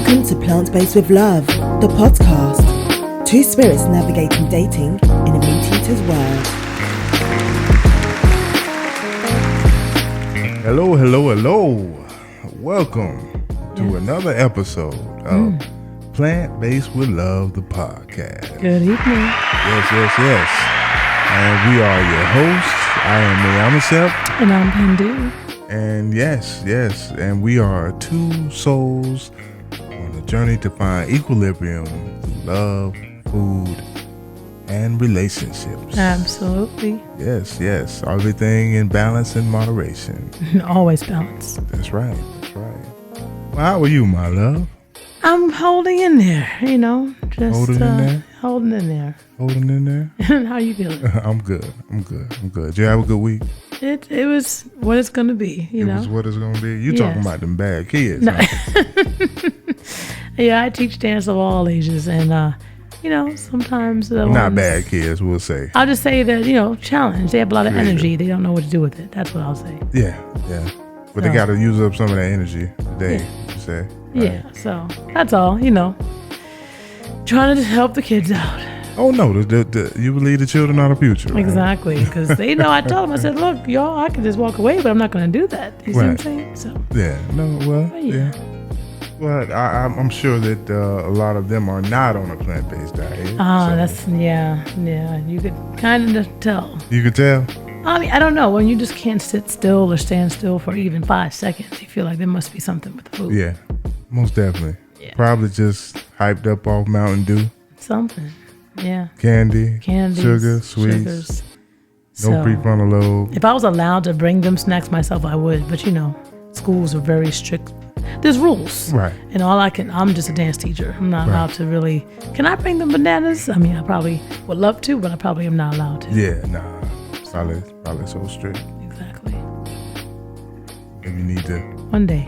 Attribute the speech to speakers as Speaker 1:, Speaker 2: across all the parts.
Speaker 1: Welcome to Plant-Based with Love, the podcast. Two spirits navigating dating in a meat eater's world.
Speaker 2: Hello. Welcome to another episode of Plant-Based with Love, the podcast.
Speaker 1: Good evening.
Speaker 2: Yes. And we are your hosts. I am Mayamisep.
Speaker 1: And I'm Pandu.
Speaker 2: And yes. And we are two souls on a journey to find equilibrium through love, food, and relationships.
Speaker 1: Absolutely.
Speaker 2: Yes. Everything in balance and moderation.
Speaker 1: Always balance.
Speaker 2: That's right. Well, how are you, my love?
Speaker 1: I'm holding in there, just
Speaker 2: Holding in there?
Speaker 1: Holding in there.
Speaker 2: Holding in there?
Speaker 1: And how you feeling?
Speaker 2: I'm good. Did you have a good week?
Speaker 1: It was what it's going to be,
Speaker 2: It was what it's going to be? You talking about them bad kids.
Speaker 1: No.
Speaker 2: Huh?
Speaker 1: Yeah, I teach dance of all ages, and sometimes
Speaker 2: not bad kids, we'll say.
Speaker 1: I'll just say that challenge. They have a lot of energy. They don't know what to do with it. That's what I'll say.
Speaker 2: Yeah. But they got to use up some of that energy today.
Speaker 1: Yeah.
Speaker 2: You say. Right?
Speaker 1: Yeah. So that's all. Trying to help the kids out.
Speaker 2: Oh no, you believe the children are the future. Right?
Speaker 1: Exactly, because they know. I told them, I said, look, y'all, I can just walk away, but I'm not going to do that. You see what I'm saying? So.
Speaker 2: Yeah. No. Well. Yeah. Well, I'm sure that a lot of them are not on a plant-based diet.
Speaker 1: That's yeah. You could kind of tell.
Speaker 2: You can tell.
Speaker 1: I mean, I don't know. When you just can't sit still or stand still for even 5 seconds, you feel like there must be something with the food.
Speaker 2: Yeah, most definitely.
Speaker 1: Yeah.
Speaker 2: Probably just hyped up off Mountain Dew.
Speaker 1: Something. Yeah.
Speaker 2: Candies,
Speaker 1: sugar,
Speaker 2: sweets.
Speaker 1: sugars.
Speaker 2: No prefrontal lobe.
Speaker 1: If I was allowed to bring them snacks myself, I would. But schools are very strict. There's rules.
Speaker 2: Right.
Speaker 1: And I'm just a dance teacher. I'm not allowed to really. Can I bring them bananas? I mean, I probably would love to, but I probably am not allowed to.
Speaker 2: Yeah, nah. Probably so strict.
Speaker 1: Exactly.
Speaker 2: Maybe you need to
Speaker 1: One day.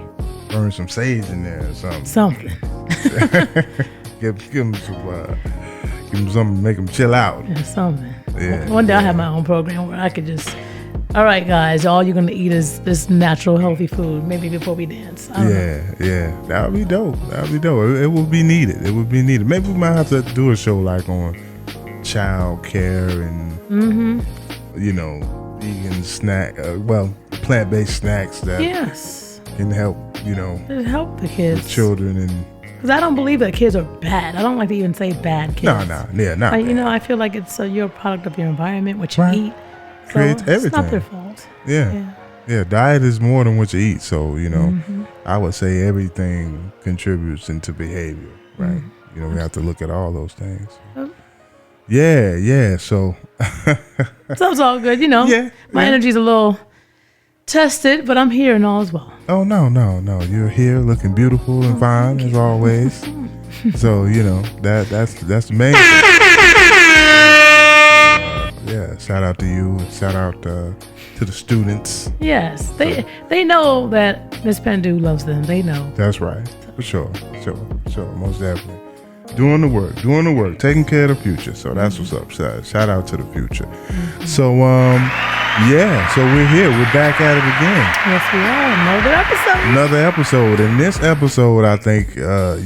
Speaker 2: burn some sage in there or something.
Speaker 1: Something.
Speaker 2: give them something to make them chill out.
Speaker 1: Yeah, something.
Speaker 2: Yeah.
Speaker 1: One day I'll have my own program where I could just. All right, guys, all you're going to eat is this natural, healthy food, maybe before we dance.
Speaker 2: Yeah. That would be dope. It would be needed. Maybe we might have to do a show like on child care and, vegan snack, plant-based snacks that can help,
Speaker 1: It help the kids.
Speaker 2: the children and...
Speaker 1: Because I don't believe that kids are bad. I don't like to even say bad kids.
Speaker 2: No, yeah, not bad.
Speaker 1: I feel like it's you're a product of your environment, what you eat. So
Speaker 2: creates everything.
Speaker 1: It's not their fault.
Speaker 2: Yeah. Diet is more than what you eat. So, I would say everything contributes into behavior, right? We have to look at all those things. Yeah. So
Speaker 1: it's all good, My energy's a little tested, but I'm here and all is well.
Speaker 2: Oh, no. You're here looking beautiful and fine as always. So, that's the main thing. Yeah, shout out to you. Shout out to the students.
Speaker 1: Yes, they know that Miss Pandu loves them. They know.
Speaker 2: That's right. For sure. Most definitely. Doing the work, taking care of the future. So that's what's up. Shout out to the future. So, so we're here. We're back at it again.
Speaker 1: Yes, we are.
Speaker 2: Another episode. In this episode, I think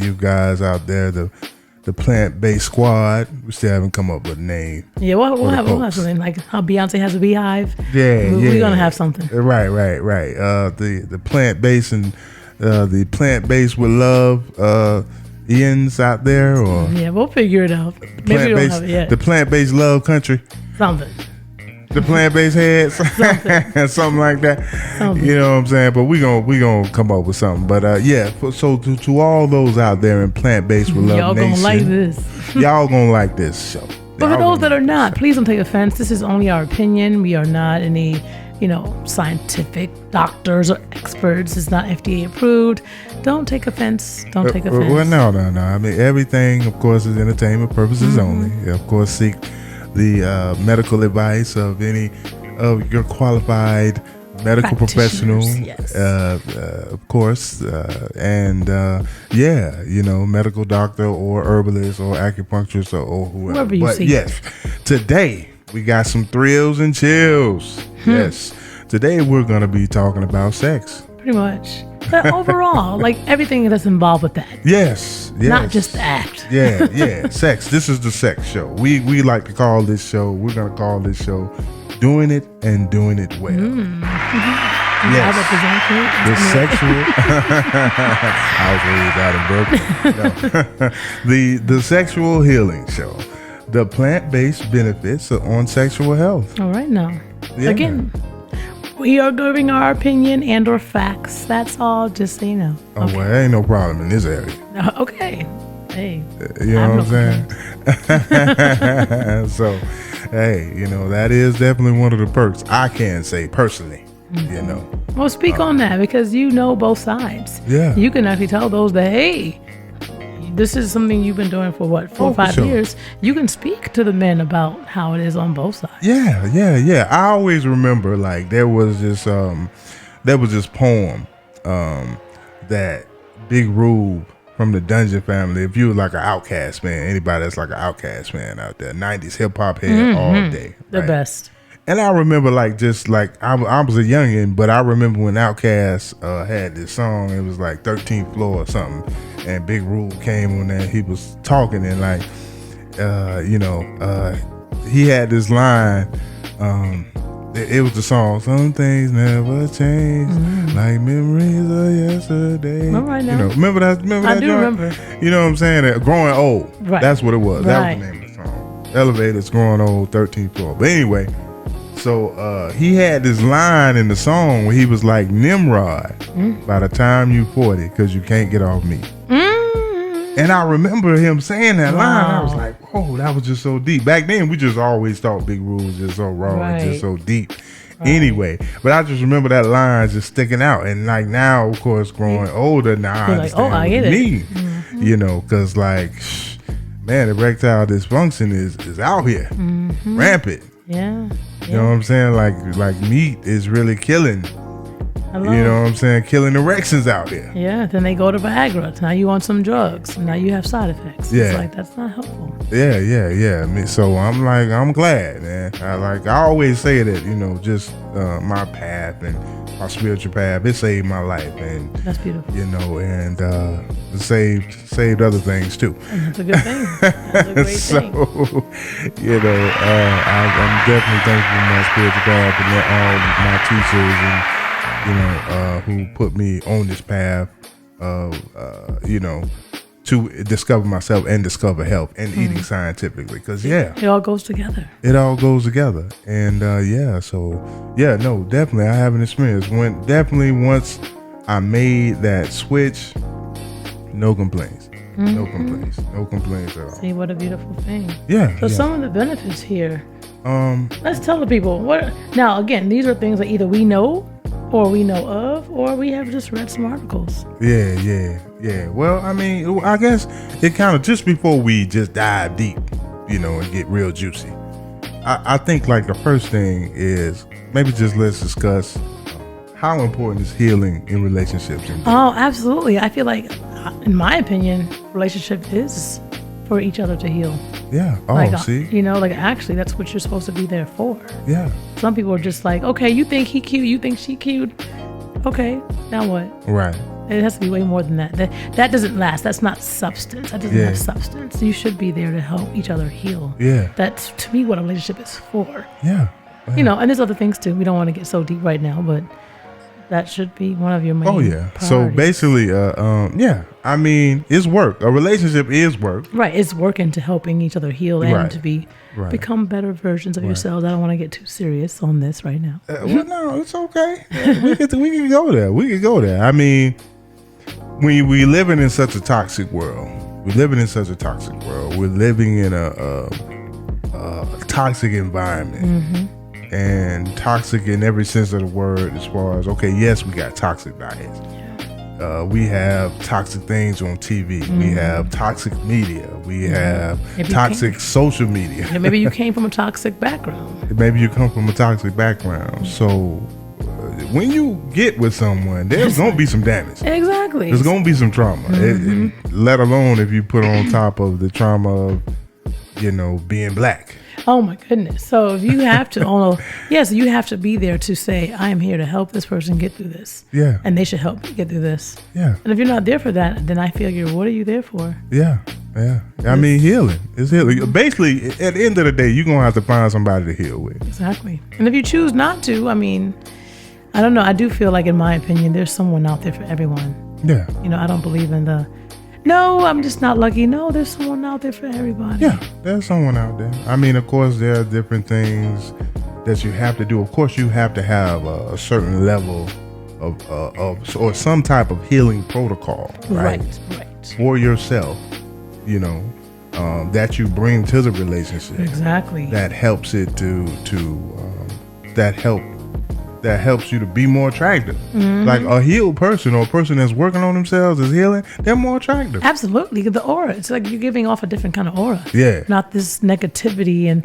Speaker 2: you guys out there, the plant-based squad, we still haven't come up with a name.
Speaker 1: Yeah, we'll have something like how Beyonce has a beehive.
Speaker 2: Yeah,
Speaker 1: we're gonna have something.
Speaker 2: Right. The plant-based and the plant-based with love Ian's out there, or
Speaker 1: we'll figure it out. Maybe we don't have it yet.
Speaker 2: The plant-based love country.
Speaker 1: Something.
Speaker 2: The plant-based heads, something like that.
Speaker 1: Something.
Speaker 2: You know what I'm saying? But we gonna come up with something. But so to all those out there in plant-based with love
Speaker 1: y'all
Speaker 2: nation,
Speaker 1: gonna like this.
Speaker 2: Y'all gonna like this show.
Speaker 1: But for those that are not, please don't take offense. This is only our opinion. We are not any, scientific doctors or experts. It's not FDA approved. Don't take offense. Well,
Speaker 2: no. I mean, everything, of course, is entertainment purposes only. Of course, seek the medical advice of any of your qualified medical professional,
Speaker 1: yes.
Speaker 2: Of course, medical doctor or herbalist or acupuncturist or whoever.
Speaker 1: You see.
Speaker 2: Yes, today we got some thrills and chills. Yes, today we're going to be talking about sex.
Speaker 1: Pretty much. But overall, like everything that's involved with that,
Speaker 2: Yes.
Speaker 1: not just the act.
Speaker 2: Yeah. Sex. This is the sex show. We like to call this show. We're gonna call this show "Doing It and Doing It Well."
Speaker 1: I represent you.
Speaker 2: The sexual. I was raised out in Brooklyn. No. the sexual healing show. The plant-based benefits on sexual health.
Speaker 1: All right, now.
Speaker 2: Yeah.
Speaker 1: Again, we are giving our opinion and or facts. That's all, just so you know.
Speaker 2: Oh, well, there ain't no problem in this area.
Speaker 1: Okay. Hey.
Speaker 2: You know what I'm saying? So, hey, that is definitely one of the perks. I can say personally,
Speaker 1: Well, speak on that because you know both sides.
Speaker 2: Yeah.
Speaker 1: You can actually tell those that, hey, this is something you've been doing for 4 or 5 years. You can speak to the men about how it is on both sides.
Speaker 2: Yeah. I always remember like there was this poem that Big Rube from the Dungeon Family. If you were like an Outkast fan, anybody that's like an Outkast fan out there, 90s hip hop head all day.
Speaker 1: The best.
Speaker 2: And I remember I was a youngin', but I remember when Outkast had this song. It was like 13th Floor or something, and Big Rube came on there. He was talking and he had this line. It was the song, "Some things never change, like memories of yesterday."
Speaker 1: All right now.
Speaker 2: Remember that?
Speaker 1: I do remember.
Speaker 2: You know what I'm saying? Growing old.
Speaker 1: Right.
Speaker 2: That's what it was.
Speaker 1: Right.
Speaker 2: That was the name of the song. Elevators, Growing Old, 13th Floor. But anyway. So he had this line in the song where he was like, "Nimrod, by the time you 40, because you can't get off me." And I remember him saying that line. I was like, "Whoa, that was just so deep." Back then, we just always thought Big Rube was just so raw and just so deep. Anyway, but I just remember that line just sticking out. And like now, of course, growing older, now I understand
Speaker 1: I get
Speaker 2: what you
Speaker 1: it.
Speaker 2: mean. Because man, erectile dysfunction is out here, rampant.
Speaker 1: Yeah.
Speaker 2: You know what I'm saying? Like meat is really killing.
Speaker 1: Hello.
Speaker 2: You know what I'm saying? Killing erections out there.
Speaker 1: Yeah. Then they go to Viagra. Now you on some drugs. Now you have side effects.
Speaker 2: Yeah.
Speaker 1: It's like that's not helpful.
Speaker 2: Yeah. So I'm glad, man. I always say that, just my path and my spiritual path, it saved my life, and
Speaker 1: That's beautiful.
Speaker 2: and it saved other things too.
Speaker 1: And that's a good thing. That's a great thing.
Speaker 2: I'm definitely thankful for my spiritual path and all my teachers and who put me on this path of to discover myself and discover health and eating scientifically, because
Speaker 1: It all goes together.
Speaker 2: it all goes together. And definitely I have an experience once I made that switch, no complaints. No complaints at all.
Speaker 1: See what a beautiful thing.
Speaker 2: Yeah.
Speaker 1: So some of the benefits here.
Speaker 2: Um,
Speaker 1: Let's tell the people what. Now again, these are things that either we know, or we know of, or we have just read some articles.
Speaker 2: Yeah. Well, I mean, I guess it kind of, just before we just dive deep, and get real juicy, I think like the first thing is maybe just let's discuss how important is healing in relationships.
Speaker 1: Oh, absolutely. I feel like, in my opinion, relationship is for each other to heal.
Speaker 2: Yeah. Oh, see?
Speaker 1: Actually, that's what you're supposed to be there for.
Speaker 2: Yeah.
Speaker 1: Some people are just like, okay, you think he cute, you think she cute. Okay, now what?
Speaker 2: Right.
Speaker 1: It has to be way more than that. That doesn't last. That's not substance. That doesn't have substance. You should be there to help each other heal.
Speaker 2: Yeah.
Speaker 1: That's, to me, what a relationship is for.
Speaker 2: Yeah.
Speaker 1: And there's other things too. We don't want to get so deep right now, but that should be one of your main priorities.
Speaker 2: So basically, I mean, it's work. A relationship is work.
Speaker 1: Right. It's working to helping each other heal and to become better versions of yourselves. I don't want to get too serious on this right now.
Speaker 2: Well, no, it's okay. We can go there. We can go there. I mean, when we living in such a toxic world, we're living in a toxic environment. And toxic in every sense of the word, as far as, okay, yes, we got toxic diets. We have toxic things on TV. We have toxic media. We have toxic social media.
Speaker 1: And maybe you came from a toxic background.
Speaker 2: Maybe you come from a toxic background. So when you get with someone, there's going to be some damage.
Speaker 1: Exactly.
Speaker 2: There's going to be some trauma. Let alone if you put on top of the trauma of, being black.
Speaker 1: Oh my goodness. So if you have to, yes, you have to be there to say, I am here to help this person get through this.
Speaker 2: Yeah.
Speaker 1: And they should help me get through this.
Speaker 2: Yeah.
Speaker 1: And if you're not there for that, then I figure, what are you there for?
Speaker 2: Yeah. Yeah. I mean, healing. It's healing. Basically, at the end of the day, you're going to have to find somebody to heal with.
Speaker 1: Exactly. And if you choose not to, I mean, I don't know. I do feel like, in my opinion, there's someone out there for everyone.
Speaker 2: Yeah.
Speaker 1: You know, I don't believe in no, I'm just not lucky. No, there's someone out there for everybody.
Speaker 2: Yeah, there's someone out there. I mean, of course, there are different things that you have to do. Of course, you have to have a certain level of or some type of healing protocol, right?
Speaker 1: Right.
Speaker 2: For yourself, you know, that you bring to the relationship.
Speaker 1: Exactly.
Speaker 2: That helps it that helps you to be more attractive.
Speaker 1: Mm-hmm.
Speaker 2: Like a healed person or a person that's working on themselves is healing, they're more attractive.
Speaker 1: Absolutely. The aura. It's like you're giving off a different kind of aura.
Speaker 2: Yeah.
Speaker 1: Not this negativity and,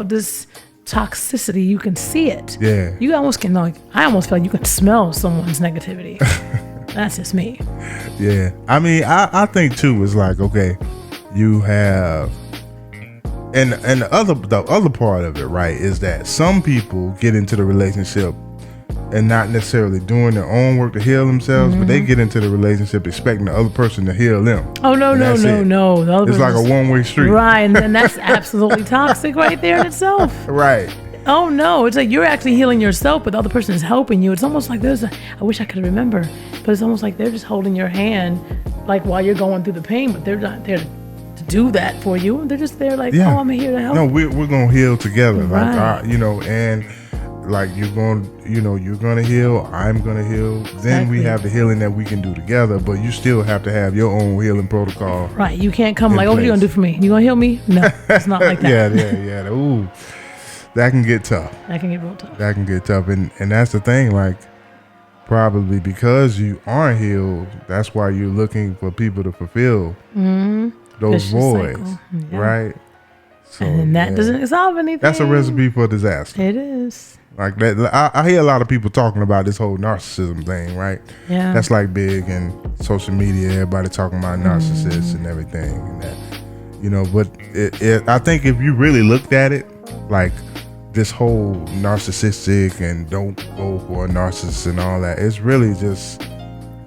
Speaker 1: this toxicity. You can see it.
Speaker 2: Yeah.
Speaker 1: You almost can, I almost feel like you can smell someone's negativity. That's just me.
Speaker 2: Yeah. I mean, I think too, it's like, okay, you have, and the other part of it, right, is that some people get into the relationship and not necessarily doing their own work to heal themselves, but they get into the relationship expecting the other person to heal them.
Speaker 1: Oh, no. The other
Speaker 2: it's like a one-way street.
Speaker 1: Right, and that's absolutely toxic right there in itself.
Speaker 2: Right.
Speaker 1: Oh, no, it's like you're actually healing yourself, but the other person is helping you. It's almost like I wish I could remember, but it's almost like they're just holding your hand, like while you're going through the pain, but they're not there to do that for you. They're just there like,
Speaker 2: yeah.
Speaker 1: Oh, I'm here to help.
Speaker 2: No, we're going to heal together.
Speaker 1: Right.
Speaker 2: Like, and like you're going to heal, I'm going to heal. Then we have the healing that we can do together, but you still have to have your own healing protocol.
Speaker 1: Right. You can't come like, what are you going to do for me? You going to heal me? No, it's not like that.
Speaker 2: Yeah. Ooh, that can get tough.
Speaker 1: That can get real tough.
Speaker 2: That can get tough. And that's the thing, like, probably because you aren't healed, that's why you're looking for people to fulfill those
Speaker 1: Vicious
Speaker 2: voids,
Speaker 1: cycle. Yeah.
Speaker 2: right? So,
Speaker 1: and that doesn't solve anything.
Speaker 2: That's a recipe for disaster.
Speaker 1: It is.
Speaker 2: Like that, I hear a lot of people talking about this whole narcissism thing, right?
Speaker 1: Yeah.
Speaker 2: That's like big in social media. Everybody talking about narcissists and everything, and that, But I think if you really looked at it, like this whole narcissistic and don't go for a narcissist and all that, it's really just,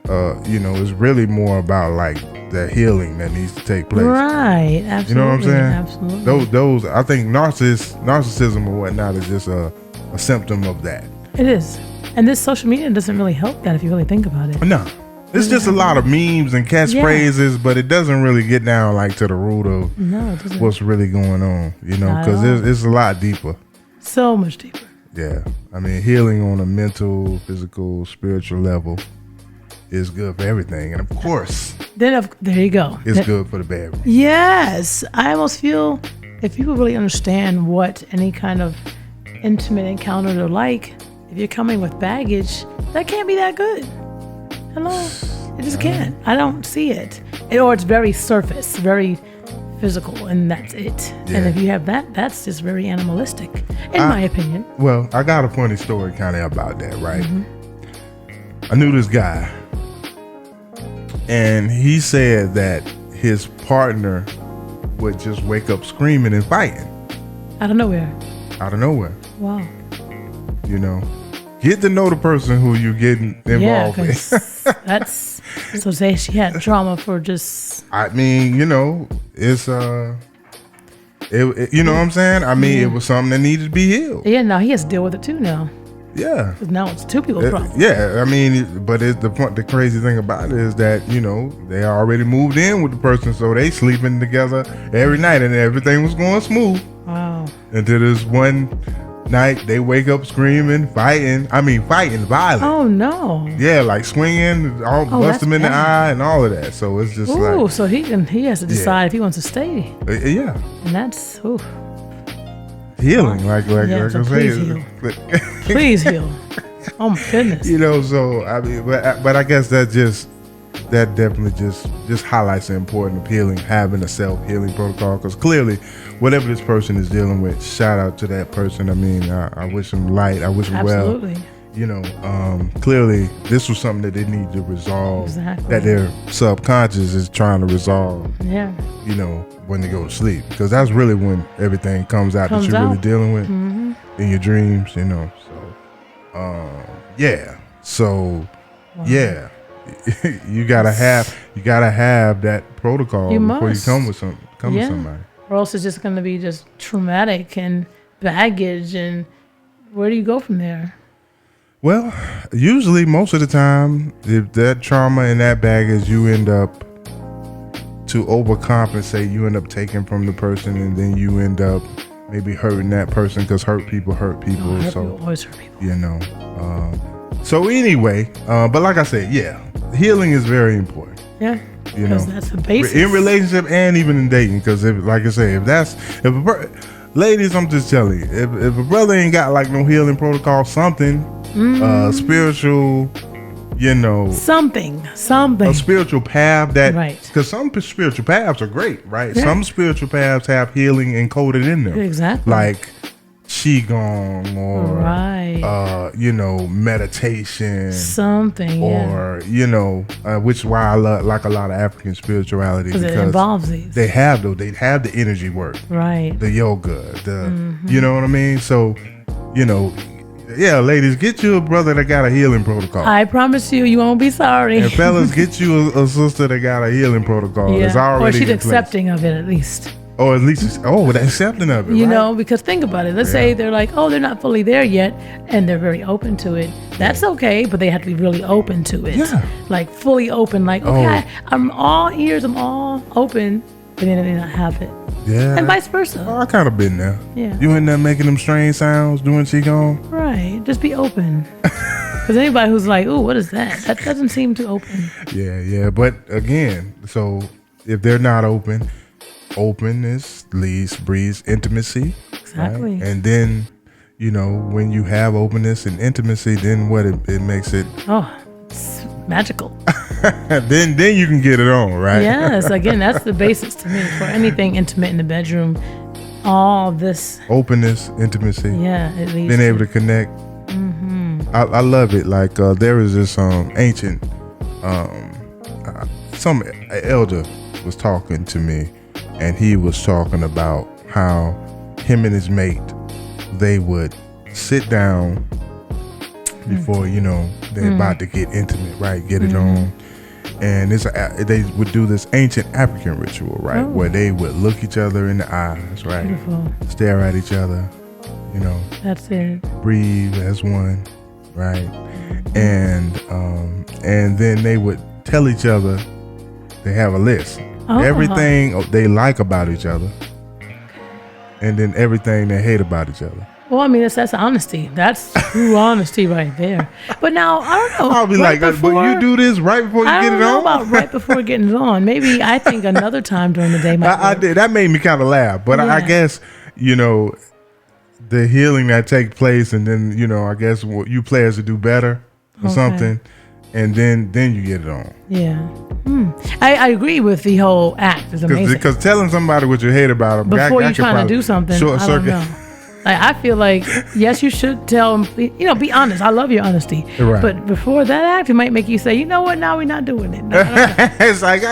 Speaker 2: it's really more about like the healing that needs to take place.
Speaker 1: Right. Absolutely.
Speaker 2: You know what I'm saying?
Speaker 1: Absolutely.
Speaker 2: Those I think narcissism or whatnot is just a symptom of that.
Speaker 1: It is. And this social media doesn't really help that if you really think about it.
Speaker 2: No. It's just a lot of memes and catchphrases, but it doesn't really get down like to the root of what's really going on, because it's a lot deeper.
Speaker 1: So much deeper.
Speaker 2: Yeah. I mean, healing on a mental, physical, spiritual level is good for everything. And of course,
Speaker 1: there you go.
Speaker 2: It's good for the bad.
Speaker 1: Yes. I almost feel if people really understand what any kind of intimate encounters are like, if you're coming with baggage, that can't be that good. Hello? It just can't. I don't see it. Or it's very surface, very physical, and that's it.
Speaker 2: Yeah.
Speaker 1: And if you have that, that's just very animalistic, in my opinion.
Speaker 2: Well, I got a funny story kind of about that, right? I knew this guy, and he said that his partner would just wake up screaming and fighting.
Speaker 1: Out of nowhere. Wow.
Speaker 2: Get to know the person who you're getting involved with.
Speaker 1: That's so say she had trauma for just.
Speaker 2: I mean, it's you know what I'm saying? I mean, it was something that needed to be healed.
Speaker 1: Yeah, now he has to deal with it too now.
Speaker 2: Yeah.
Speaker 1: Because now it's two people's problem.
Speaker 2: Yeah, I mean, but the crazy thing about it is that, they already moved in with the person, so they sleeping together every night and everything was going smooth.
Speaker 1: Wow.
Speaker 2: Until this one night they wake up screaming, fighting violent.
Speaker 1: Oh no.
Speaker 2: Yeah, like swinging, bust him in the eye and all of that. So it's just
Speaker 1: so he has to decide if he wants to stay.
Speaker 2: Yeah.
Speaker 1: And that's
Speaker 2: healing, like
Speaker 1: I
Speaker 2: say.
Speaker 1: Please heal. Please heal. Oh my goodness.
Speaker 2: So I mean, but I guess that definitely just highlights the importance of healing, having a self-healing protocol, because clearly whatever this person is dealing with, shout out to that person. I mean, I wish them light, I wish them
Speaker 1: Absolutely.
Speaker 2: well. Clearly this was something that they need to resolve.
Speaker 1: Exactly.
Speaker 2: That their subconscious is trying to resolve.
Speaker 1: Yeah.
Speaker 2: when they go to sleep, because that's really when everything comes out that you're really dealing with in your dreams, you know. So, yeah. So, yeah, you gotta have that protocol before you come with somebody,
Speaker 1: or else it's just gonna be just traumatic and baggage, and where do you go from there?
Speaker 2: Well, usually most of the time, if that trauma and that baggage, you end up to overcompensate, you end up taking from the person, and then you end up maybe hurting that person, because hurt people. So
Speaker 1: always hurt people.
Speaker 2: You know. So anyway, but like I said, yeah, healing is very important.
Speaker 1: Yeah.
Speaker 2: You know,
Speaker 1: that's the basis
Speaker 2: in relationship and even in dating. Because like I say, ladies, I'm just telling you, if a brother ain't got like no healing protocol, something spiritual, you know,
Speaker 1: something,
Speaker 2: a spiritual path that,
Speaker 1: right?
Speaker 2: Because some spiritual paths are great, right?
Speaker 1: Yeah.
Speaker 2: Some spiritual paths have healing encoded in them,
Speaker 1: exactly,
Speaker 2: like qigong or you know, meditation,
Speaker 1: something,
Speaker 2: or you know, which is why I like a lot of African spirituality, because
Speaker 1: it involves these.
Speaker 2: They have the energy work,
Speaker 1: right?
Speaker 2: The yoga, you know what I mean. So, you know, yeah, ladies, get you a brother that got a healing protocol.
Speaker 1: I promise you won't be sorry.
Speaker 2: And fellas, get you a sister that got a healing protocol.
Speaker 1: Yeah.
Speaker 2: It's already
Speaker 1: or she's accepting of it at least.
Speaker 2: Or at least, they're accepting of it.
Speaker 1: You know, because think about it. Let's say they're like, they're not fully there yet, and they're very open to it. That's okay, but they have to be really open to it.
Speaker 2: Yeah.
Speaker 1: Like fully open. Like, okay, I'm all ears, I'm all open, but then they not have it.
Speaker 2: Yeah.
Speaker 1: And vice versa.
Speaker 2: I kind of been there.
Speaker 1: Yeah.
Speaker 2: You in there making them strange sounds, doing qigong.
Speaker 1: Right. Just be open. Because anybody who's like, ooh, what is that? That doesn't seem too open.
Speaker 2: Yeah. But again, so if they're not open, openness breeds intimacy.
Speaker 1: Exactly.
Speaker 2: Right? And then, you know, when you have openness and intimacy, then what it makes it.
Speaker 1: It's magical.
Speaker 2: then you can get it on, right?
Speaker 1: Yes. Again, that's the basis to me for anything intimate in the bedroom. All this
Speaker 2: openness, intimacy.
Speaker 1: Yeah, at least
Speaker 2: being able to connect. I love it. Like there is this ancient some elder was talking to me, and he was talking about how him and his mate, they would sit down before, you know, they're about to get intimate, right? Get it on. And they would do this ancient African ritual, right? Where they would look each other in the eyes, right?
Speaker 1: Beautiful.
Speaker 2: Stare at each other, you know.
Speaker 1: That's it.
Speaker 2: Breathe as one, right? And then they would tell each other, they have a list. Everything they like about each other, and then everything they hate about each other.
Speaker 1: Well, I mean, that's honesty. That's true honesty right there. But now, I don't know.
Speaker 2: I'll be like, but you do this right before you get it on?
Speaker 1: I don't know about right before getting it on. Maybe I think another time during the day might
Speaker 2: I did. That made me kind of laugh. But I guess, you know, the healing that takes place, and then, you know, I guess what you players to do better or something, and then you get it on.
Speaker 1: Yeah. I agree with the whole act. It's amazing.
Speaker 2: Because telling somebody what you hate about them
Speaker 1: before you're trying to do something, I don't know. Like, I feel like, yes, you should tell them, you know, be honest. I love your honesty.
Speaker 2: Right.
Speaker 1: But before that act, it might make you say, you know what, now we're not doing it. No.
Speaker 2: It's like,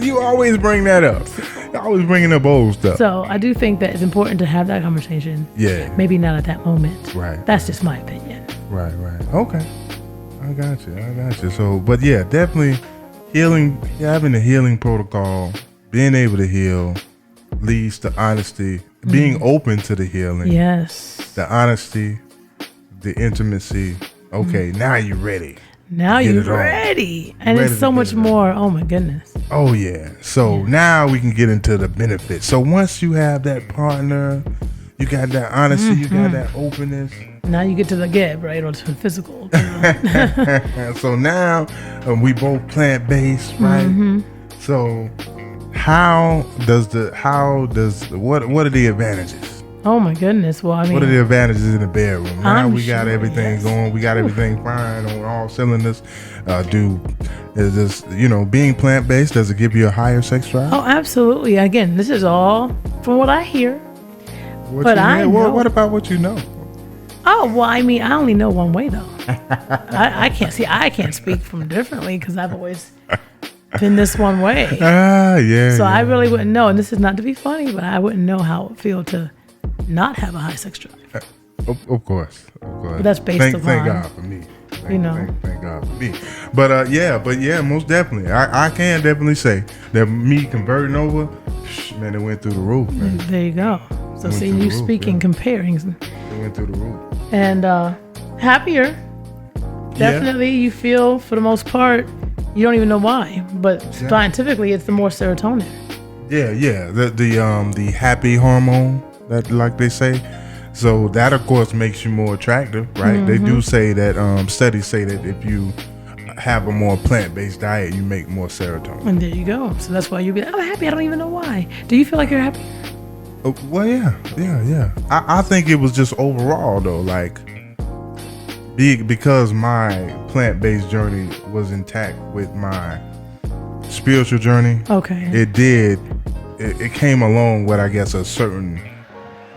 Speaker 2: you always bring that up. You're always bringing up old stuff.
Speaker 1: So I do think that it's important to have that conversation.
Speaker 2: Yeah.
Speaker 1: Maybe not at that moment.
Speaker 2: Right.
Speaker 1: That's just my opinion.
Speaker 2: Right. Okay. I got you. So, but yeah, definitely having a healing protocol, being able to heal leads to honesty, being open to the healing.
Speaker 1: Yes.
Speaker 2: The honesty, the intimacy. Okay, now you're ready.
Speaker 1: Now you're ready. And it's so much more. Oh my goodness.
Speaker 2: Oh yeah. So now we can get into the benefits. So once you have that partner, you got that honesty, you got that openness.
Speaker 1: Now you get to the get, right? Or to the physical.
Speaker 2: So now we both plant-based, right? So what are the advantages?
Speaker 1: Oh my goodness. Well, I mean,
Speaker 2: what are the advantages in the bedroom? Now we got
Speaker 1: sure,
Speaker 2: everything going. We got everything firing on all cylinders. Is this, you know, being plant-based, does it give you a higher sex drive?
Speaker 1: Oh, absolutely. Again, this is all from what I hear. What
Speaker 2: about what you know?
Speaker 1: Oh, well, I mean, I only know one way though. I can't speak from differently because I've always been this one way.
Speaker 2: Yeah.
Speaker 1: So
Speaker 2: yeah.
Speaker 1: I really wouldn't know. And this is not to be funny, but I wouldn't know how it would feel to not have a high sex drive.
Speaker 2: Of course.
Speaker 1: But that's based
Speaker 2: thank
Speaker 1: upon,
Speaker 2: God for me.
Speaker 1: you know.
Speaker 2: Thank God for me. But yeah, most definitely. I can definitely say that me converting over, man, it went through the roof, man.
Speaker 1: There you go. So
Speaker 2: Went
Speaker 1: see,
Speaker 2: through the
Speaker 1: you
Speaker 2: roof,
Speaker 1: speaking,
Speaker 2: yeah.
Speaker 1: comparing.
Speaker 2: It went through the roof.
Speaker 1: And happier. Definitely, you feel, for the most part, you don't even know why. But scientifically, it's the more serotonin.
Speaker 2: Yeah. The happy hormone, that like they say. So that of course makes you more attractive, right?
Speaker 1: Mm-hmm.
Speaker 2: They do say that studies say that if you have a more plant-based diet, you make more serotonin.
Speaker 1: And there you go. So that's why you be, I'm happy. I don't even know why. Do you feel like you're happy?
Speaker 2: Well, yeah. I think it was just overall though, like because my plant-based journey was intact with my spiritual journey.
Speaker 1: Okay.
Speaker 2: It came along with, I guess, a certain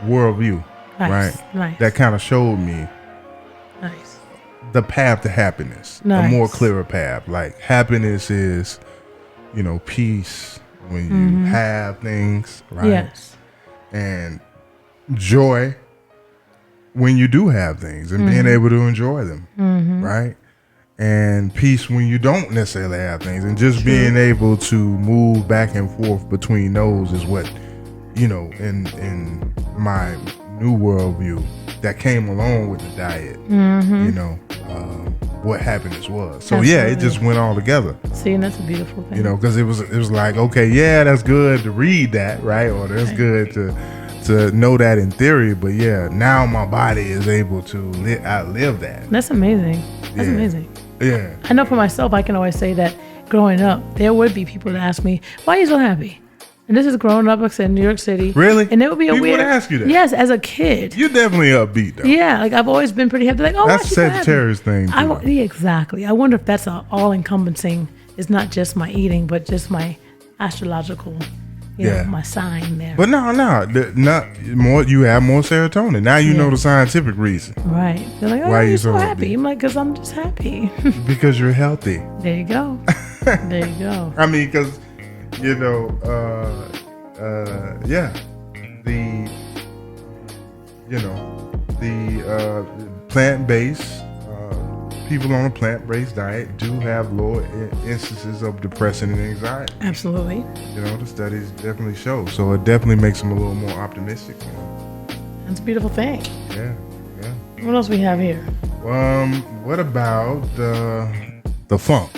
Speaker 2: worldview.
Speaker 1: Nice.
Speaker 2: Right.
Speaker 1: Nice.
Speaker 2: That kind of showed me
Speaker 1: Nice.
Speaker 2: the path to happiness, a
Speaker 1: Nice.
Speaker 2: more clearer path. Like happiness is, peace when you have things, right?
Speaker 1: Yes.
Speaker 2: And joy when you do have things and being able to enjoy them, right? And peace when you don't necessarily have things, and just being able to move back and forth between those is what, in my new worldview that came along with the diet, what happiness was. So yeah, it just went all together,
Speaker 1: See, and that's a beautiful thing.
Speaker 2: because it was like, okay, yeah, that's good to read that, right? Or that's good to know that in theory, but yeah, now my body is able to outlive that.
Speaker 1: That's amazing. That's
Speaker 2: Yeah.
Speaker 1: amazing.
Speaker 2: Yeah.
Speaker 1: I know for myself, I can always say that growing up, there would be people that ask me, why are you so happy? And this is growing up, like I said, in New York City.
Speaker 2: Really?
Speaker 1: And it would be a
Speaker 2: People
Speaker 1: weird.
Speaker 2: would ask you that?
Speaker 1: Yes, as a kid.
Speaker 2: You're definitely upbeat though.
Speaker 1: Yeah, like I've always been pretty happy. Like, oh,
Speaker 2: That's
Speaker 1: why you so happy?
Speaker 2: Sagittarius thing. too.
Speaker 1: Yeah, exactly. I wonder if that's all encompassing. It's not just my eating, but just my astrological,
Speaker 2: Yeah.
Speaker 1: my sign there.
Speaker 2: But no, not more. You have more serotonin. Now you know the scientific reason.
Speaker 1: Right. They're like, oh,
Speaker 2: Why
Speaker 1: why
Speaker 2: you
Speaker 1: you so
Speaker 2: so
Speaker 1: happy?
Speaker 2: happy?
Speaker 1: I'm like, because I'm just happy.
Speaker 2: Because you're healthy.
Speaker 1: There you go. There you go.
Speaker 2: I mean, because the plant-based people on a plant-based diet do have lower instances of depression and anxiety.
Speaker 1: Absolutely.
Speaker 2: The studies definitely show. So it definitely makes them a little more optimistic.
Speaker 1: That's a beautiful thing.
Speaker 2: Yeah.
Speaker 1: What else we have here?
Speaker 2: What about the funk?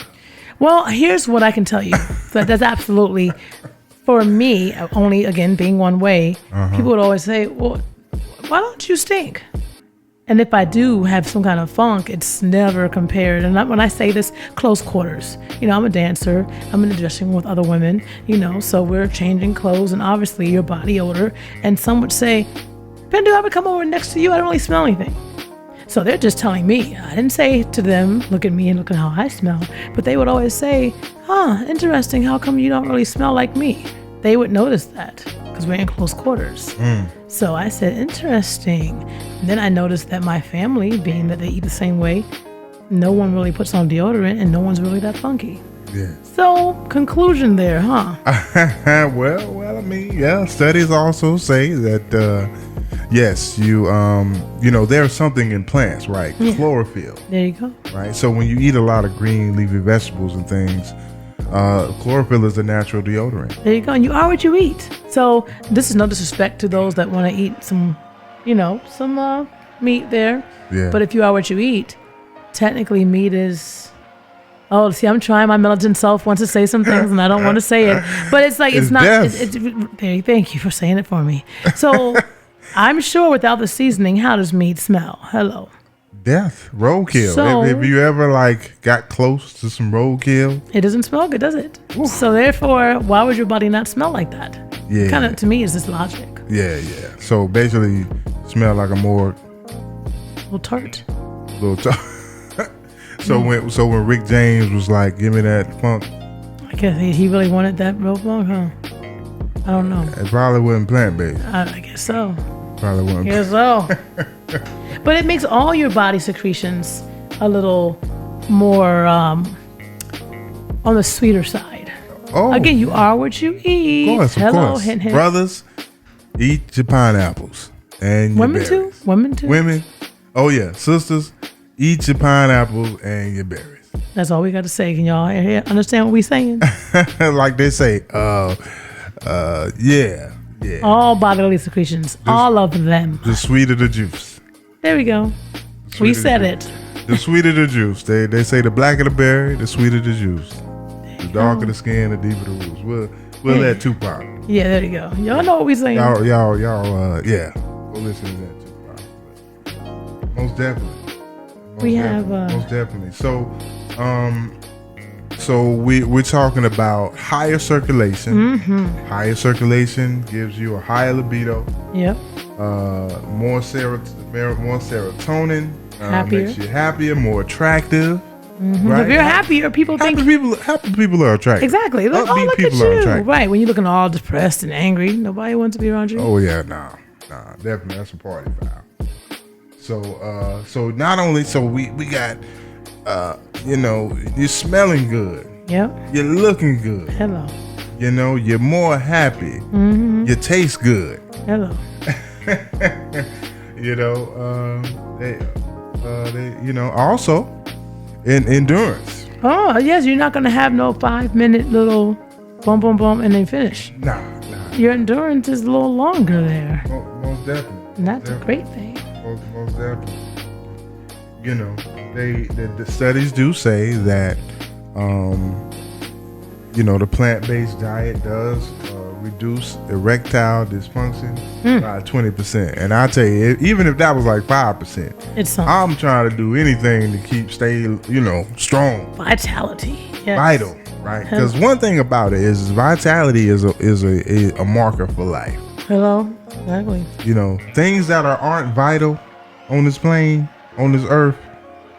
Speaker 1: Well, here's what I can tell you. That's absolutely, for me, only, again, being one way, people would always say, well, why don't you stink? And if I do have some kind of funk, it's never compared. And when I say this, close quarters. I'm a dancer. I'm in the dressing room with other women, so we're changing clothes and obviously your body odor. And some would say, Pendu, I would come over next to you. I don't really smell anything. So they're just telling me. I didn't say to them, look at me and look at how I smell. But they would always say, interesting. How come you don't really smell like me? They would notice that because we're in close quarters. So I said, interesting. And then I noticed that my family, being that they eat the same way, no one really puts on deodorant and no one's really that funky.
Speaker 2: Yeah.
Speaker 1: So conclusion there, huh?
Speaker 2: well, I mean, yeah. Studies also say that yes, there's something in plants, right?
Speaker 1: Yeah.
Speaker 2: Chlorophyll,
Speaker 1: There you go.
Speaker 2: right? So when you eat a lot of green leafy vegetables and things, chlorophyll is a natural deodorant.
Speaker 1: There you go. And you are what you eat. So this is no disrespect to those that want to eat some meat there.
Speaker 2: Yeah.
Speaker 1: But if you are what you eat, technically meat is... Oh, see, I'm trying. My militant self wants to say some things, and I don't want to say it. But it's like, it's not...
Speaker 2: death.
Speaker 1: Thank you for saying it for me. So I'm sure without the seasoning, how does meat smell? Hello.
Speaker 2: Death, roadkill.
Speaker 1: So-
Speaker 2: Have you ever got close to some roadkill?
Speaker 1: It doesn't smell good, does it? So therefore, why would your body not smell like that?
Speaker 2: Yeah.
Speaker 1: Kind of, to me, is this logic.
Speaker 2: Yeah. So basically, smell like a more
Speaker 1: A little tart.
Speaker 2: little. So when Rick James was like, "Give me that funk,"
Speaker 1: I guess he really wanted that real funk, huh? I don't know.
Speaker 2: it probably wasn't plant based.
Speaker 1: I guess so.
Speaker 2: Probably wasn't.
Speaker 1: Guess so. But it makes all your body secretions a little more on the sweeter side.
Speaker 2: Oh,
Speaker 1: Again, you are what you eat.
Speaker 2: Of course,
Speaker 1: Hello,
Speaker 2: of course.
Speaker 1: hint, hint.
Speaker 2: Brothers, eat your pineapples and your
Speaker 1: Women too.
Speaker 2: berries.
Speaker 1: Women too.
Speaker 2: Women, oh yeah, sisters, eat your pineapples and your berries.
Speaker 1: That's all we got to say. Can y'all understand what we saying?
Speaker 2: Like they say, yeah.
Speaker 1: All bodily secretions, all of them.
Speaker 2: The sweeter the juice.
Speaker 1: There we go.
Speaker 2: The
Speaker 1: We
Speaker 2: sweeter
Speaker 1: said
Speaker 2: the
Speaker 1: it.
Speaker 2: juice. The sweeter the juice. They say the blacker the berry, the sweeter the juice. The darker the skin, the deeper the roots. We'll
Speaker 1: Yeah.
Speaker 2: let Tupac.
Speaker 1: Yeah, there you go. Y'all know what we saying.
Speaker 2: Y'all, yeah. Go listen to that Tupac. But most definitely.
Speaker 1: We have,
Speaker 2: most definitely. So we're talking about higher circulation. Higher circulation gives you a higher libido.
Speaker 1: Yep.
Speaker 2: More serotonin.
Speaker 1: Happier.
Speaker 2: Makes you happier, more attractive. Right?
Speaker 1: If you're happier, people think
Speaker 2: Happy people are attractive.
Speaker 1: exactly. Like,
Speaker 2: Upbeat
Speaker 1: oh, look
Speaker 2: people
Speaker 1: at
Speaker 2: are
Speaker 1: you.
Speaker 2: attractive.
Speaker 1: Right. When you're looking all depressed and angry, nobody wants to be around you.
Speaker 2: Oh yeah, nah, definitely that's a party foul. So not only we got you're smelling good,
Speaker 1: Yep.
Speaker 2: you're looking good,
Speaker 1: Hello.
Speaker 2: you're more happy, you taste good,
Speaker 1: Hello.
Speaker 2: they also in endurance.
Speaker 1: Oh, yes. You're not going to have no 5-minute little boom, boom, boom, and then finish.
Speaker 2: Nah.
Speaker 1: Your endurance is a little longer there.
Speaker 2: Most definitely.
Speaker 1: And that's a great thing.
Speaker 2: Most definitely. The studies do say that, the plant-based diet does reduce erectile dysfunction by 20%. And I tell you, even if that was like 5%,
Speaker 1: It's something.
Speaker 2: I'm trying to do anything to stay strong,
Speaker 1: Vitality. Yes.
Speaker 2: vital, right? Because one thing about it is vitality is a marker for life.
Speaker 1: Hello. Exactly.
Speaker 2: Things that aren't vital on this plane, on this earth,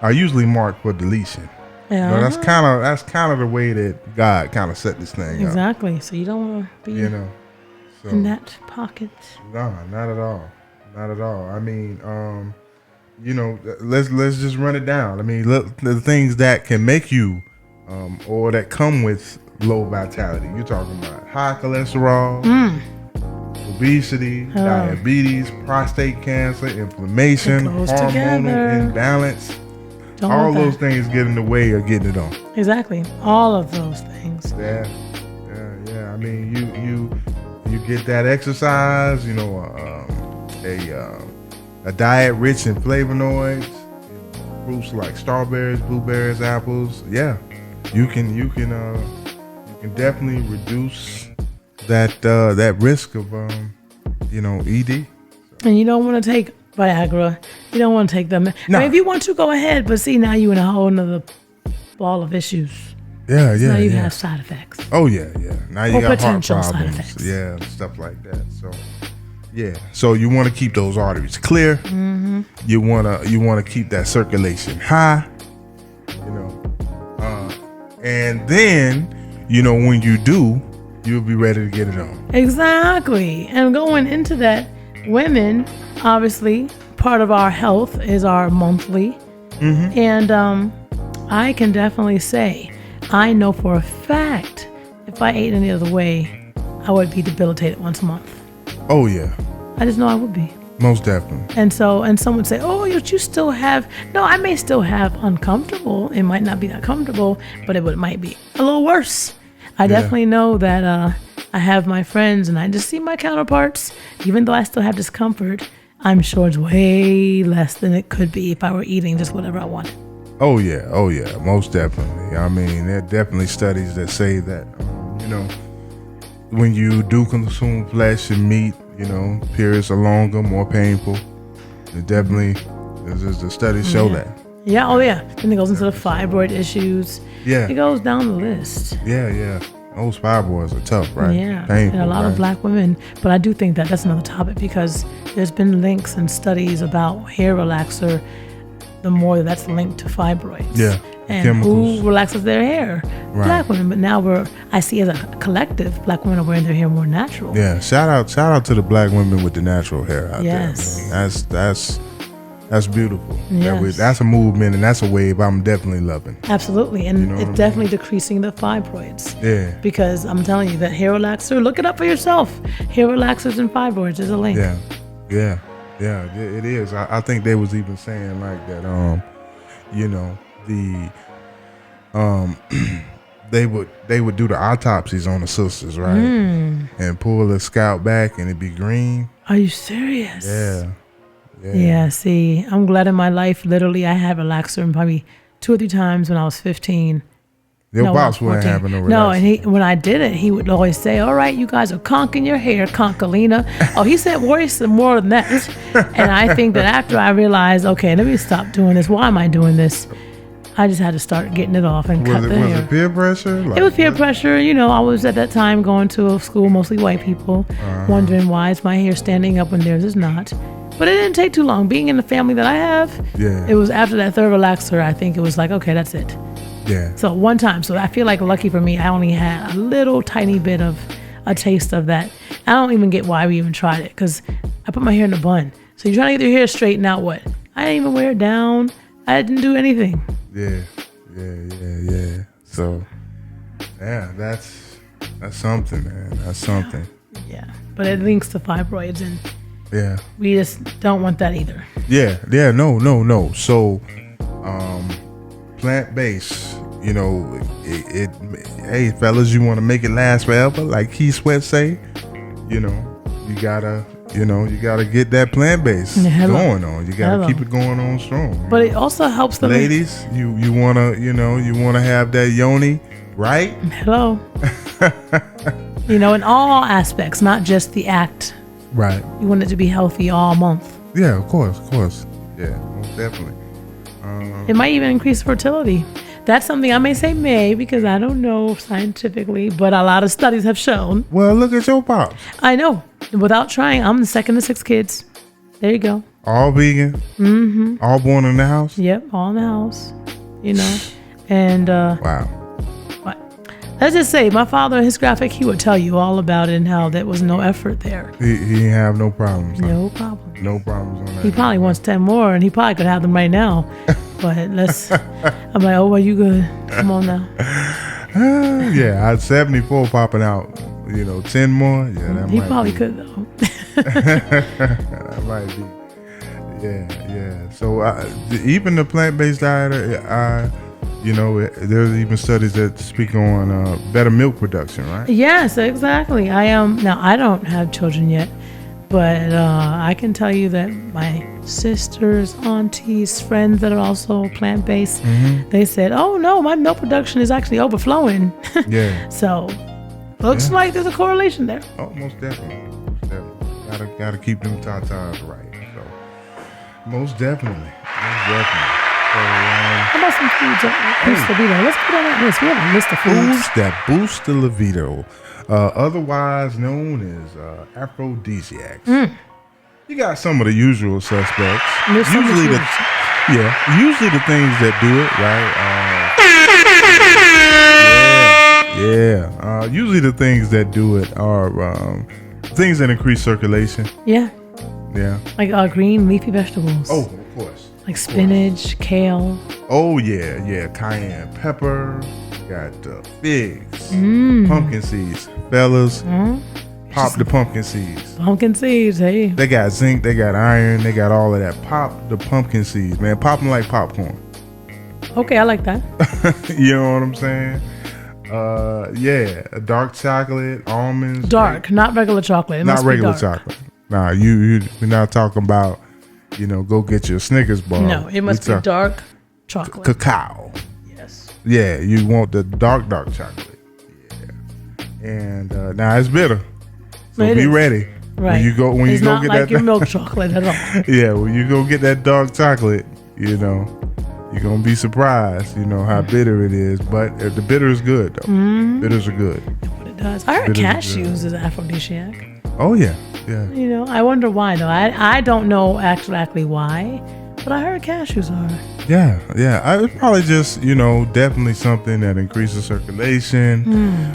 Speaker 2: are usually marked for deletion.
Speaker 1: Yeah.
Speaker 2: That's kind of the way that God kind of set this thing up.
Speaker 1: Exactly. So you don't want to be
Speaker 2: So
Speaker 1: in that pocket.
Speaker 2: nah, not at all. I mean, let's just run it down. I mean, look, the things that can make you, or that come with low vitality. You're talking about high cholesterol, obesity, diabetes, prostate cancer, inflammation,
Speaker 1: It goes
Speaker 2: hormonal
Speaker 1: together.
Speaker 2: imbalance.
Speaker 1: Don't
Speaker 2: All
Speaker 1: want
Speaker 2: those
Speaker 1: that.
Speaker 2: things get in the way of getting it on.
Speaker 1: Exactly. All of those things.
Speaker 2: Yeah. I mean, you get that exercise. A diet rich in flavonoids, fruits like strawberries, blueberries, apples. Yeah, you can definitely reduce that risk of ED.
Speaker 1: And you don't want to take Viagra. You don't want to take them.
Speaker 2: No.
Speaker 1: I mean, if you want to, go ahead. But see, now you're in a whole nother ball of issues.
Speaker 2: Yeah.
Speaker 1: Now you have side effects.
Speaker 2: Oh yeah. Now you
Speaker 1: Or
Speaker 2: got heart
Speaker 1: potential side
Speaker 2: problems.
Speaker 1: effects.
Speaker 2: Yeah, stuff like that. So yeah. So you want to keep those arteries clear. Mm-hmm. You wanna keep that circulation high. And then when you do, you'll be ready to get it on.
Speaker 1: Exactly. And going into that, women, obviously, part of our health is our monthly.
Speaker 2: Mm-hmm.
Speaker 1: And I can definitely say, I know for a fact, if I ate any other way, I would be debilitated once a month.
Speaker 2: Oh yeah,
Speaker 1: I just know I would be.
Speaker 2: most definitely.
Speaker 1: And some would say, oh, you still have, no, I may still have uncomfortable. It might not be that comfortable, but it might be a little worse. I definitely know that I have my friends and I just see my counterparts, even though I still have discomfort, I'm sure it's way less than it could be if I were eating just whatever I wanted.
Speaker 2: Oh yeah, most definitely. I mean, there are definitely studies that say that, when you do consume flesh and meat, periods are longer, more painful. It definitely, the studies show that.
Speaker 1: Yeah, oh yeah. Then it goes into the fibroid issues.
Speaker 2: Yeah.
Speaker 1: It goes down the list.
Speaker 2: Yeah. Those fibroids are tough, right?
Speaker 1: Yeah,
Speaker 2: Painful,
Speaker 1: and a lot
Speaker 2: right?
Speaker 1: of black women. But I do think that's another topic because there's been links and studies about hair relaxer, the more that's linked to fibroids.
Speaker 2: Yeah,
Speaker 1: And
Speaker 2: chemicals.
Speaker 1: who relaxes their hair?
Speaker 2: Right.
Speaker 1: Black women. But now I see as a collective, black women are wearing their hair more natural.
Speaker 2: Yeah, shout out to the black women with the natural hair out
Speaker 1: Yes.
Speaker 2: there. Man. That's beautiful.
Speaker 1: Yes.
Speaker 2: That's a movement, and that's a wave I'm definitely loving.
Speaker 1: Absolutely. And
Speaker 2: You know what I
Speaker 1: it's
Speaker 2: mean?
Speaker 1: definitely decreasing the fibroids.
Speaker 2: Yeah.
Speaker 1: Because I'm telling you that hair relaxer, look it up for yourself. Hair relaxers and fibroids is a link.
Speaker 2: Yeah. It is. I think they was even saying like that. They would do the autopsies on the sisters, right? And pull the scalp back, and it'd be green.
Speaker 1: Are you serious?
Speaker 2: Yeah.
Speaker 1: Yeah, see, I'm glad in my life, literally, I had relaxer probably 2 or 3 times when I was 15.
Speaker 2: Your
Speaker 1: No, when I
Speaker 2: pops
Speaker 1: was
Speaker 2: wasn't
Speaker 1: 14.
Speaker 2: having no relaxer.
Speaker 1: No, and when I did it, he would always say, all right, you guys are conking your hair, conkalina. Oh, he said worse and more than that. And I think that after I realized, okay, let me stop doing this. Why am I doing this? I just had to start getting it off and cut the hair.
Speaker 2: Was it peer pressure?
Speaker 1: It was peer pressure. You know, I was at that time going to a school, mostly white people, wondering why is my hair standing up when theirs is not. But it didn't take too long. Being in the family that I have, it was after that third relaxer, I think it was like, okay, that's it.
Speaker 2: Yeah.
Speaker 1: So one time. So I feel like lucky for me, I only had a little tiny bit of a taste of that. I don't even get why we even tried it because I put my hair in a bun. So you're trying to get your hair straightened out what? I didn't even wear it down. I didn't do anything.
Speaker 2: Yeah. So, yeah, that's something, man. That's something.
Speaker 1: Yeah. But it links to fibroids and
Speaker 2: Yeah.
Speaker 1: we just don't want that either.
Speaker 2: Yeah. No. So, plant-based, you know, hey, fellas, you want to make it last forever, like Keith Sweat say, you know, you gotta get that plant-based going on. You gotta keep it going on strong.
Speaker 1: But it also helps the
Speaker 2: ladies, you wanna have that yoni, right?
Speaker 1: Hello. You know, in all aspects, not just the act.
Speaker 2: Right.
Speaker 1: You want it to be healthy all month.
Speaker 2: Yeah, of course. Yeah, most definitely.
Speaker 1: It might even increase fertility. That's something I may say because I don't know scientifically, but a lot of studies have shown.
Speaker 2: Well, look at your pops.
Speaker 1: I know. Without trying, I'm the second of 6 kids. There you go.
Speaker 2: All vegan. Mm-hmm. All born in the house.
Speaker 1: Yep, all in the house. You know, and
Speaker 2: wow.
Speaker 1: Let's just say my father, his graphic, he would tell you all about it and how there was no effort there.
Speaker 2: He didn't have no problems. Huh?
Speaker 1: No problem.
Speaker 2: No problems on that.
Speaker 1: He probably wants 10 more, and he probably could have them right now. But I'm like, oh, well, you good? Come on now.
Speaker 2: Yeah, I had 74 popping out. 10 more. Yeah, that
Speaker 1: he
Speaker 2: might
Speaker 1: probably
Speaker 2: be.
Speaker 1: could though.
Speaker 2: That might be. Yeah. So even the plant-based diet, there's even studies that speak on better milk production, right?
Speaker 1: Yes, exactly. Now I don't have children yet, but I can tell you that my sisters, aunties, friends that are also plant-based, they said, oh no, my milk production is actually overflowing.
Speaker 2: Yeah.
Speaker 1: So looks like there's a correlation there.
Speaker 2: Oh, most definitely. Gotta keep them tatas right. So most definitely. So,
Speaker 1: how about some foods that boost libido? Let's put on that list. We have a list of foods.
Speaker 2: Foods that boost the libido, otherwise known as aphrodisiacs. You got some of the usual suspects. Usually the things that do it, right? Usually the things that do it are things that increase circulation.
Speaker 1: Yeah.
Speaker 2: Yeah.
Speaker 1: Like green leafy vegetables.
Speaker 2: Oh, of course.
Speaker 1: Like spinach, kale.
Speaker 2: Oh, yeah. Cayenne pepper. Got figs. Pumpkin seeds. Fellas, pop the pumpkin seeds.
Speaker 1: Pumpkin seeds, hey.
Speaker 2: They got zinc. They got iron. They got all of that. Pop the pumpkin seeds, man. Pop them like popcorn.
Speaker 1: Okay, I like that.
Speaker 2: You know what I'm saying? Dark chocolate, almonds.
Speaker 1: Dark, not regular chocolate. It
Speaker 2: not
Speaker 1: must be
Speaker 2: regular
Speaker 1: dark.
Speaker 2: chocolate. Nah, we're not talking about, go get your Snickers bar.
Speaker 1: No, it must be dark chocolate.
Speaker 2: Cacao.
Speaker 1: Yes.
Speaker 2: Yeah, you want the dark chocolate. Yeah. And now it's bitter. So
Speaker 1: It
Speaker 2: be
Speaker 1: is.
Speaker 2: ready.
Speaker 1: Right.
Speaker 2: When you go
Speaker 1: it's
Speaker 2: get
Speaker 1: not like
Speaker 2: that
Speaker 1: your milk chocolate at all.
Speaker 2: Yeah, when you go get that dark chocolate, you're gonna be surprised, how bitter it is. But the bitter is good though. Bitters are good.
Speaker 1: What it does. I heard cashews is aphrodisiac.
Speaker 2: Oh yeah.
Speaker 1: I wonder why though. I don't know exactly why, but I heard cashews are.
Speaker 2: Yeah. It's probably just, definitely something that increases circulation.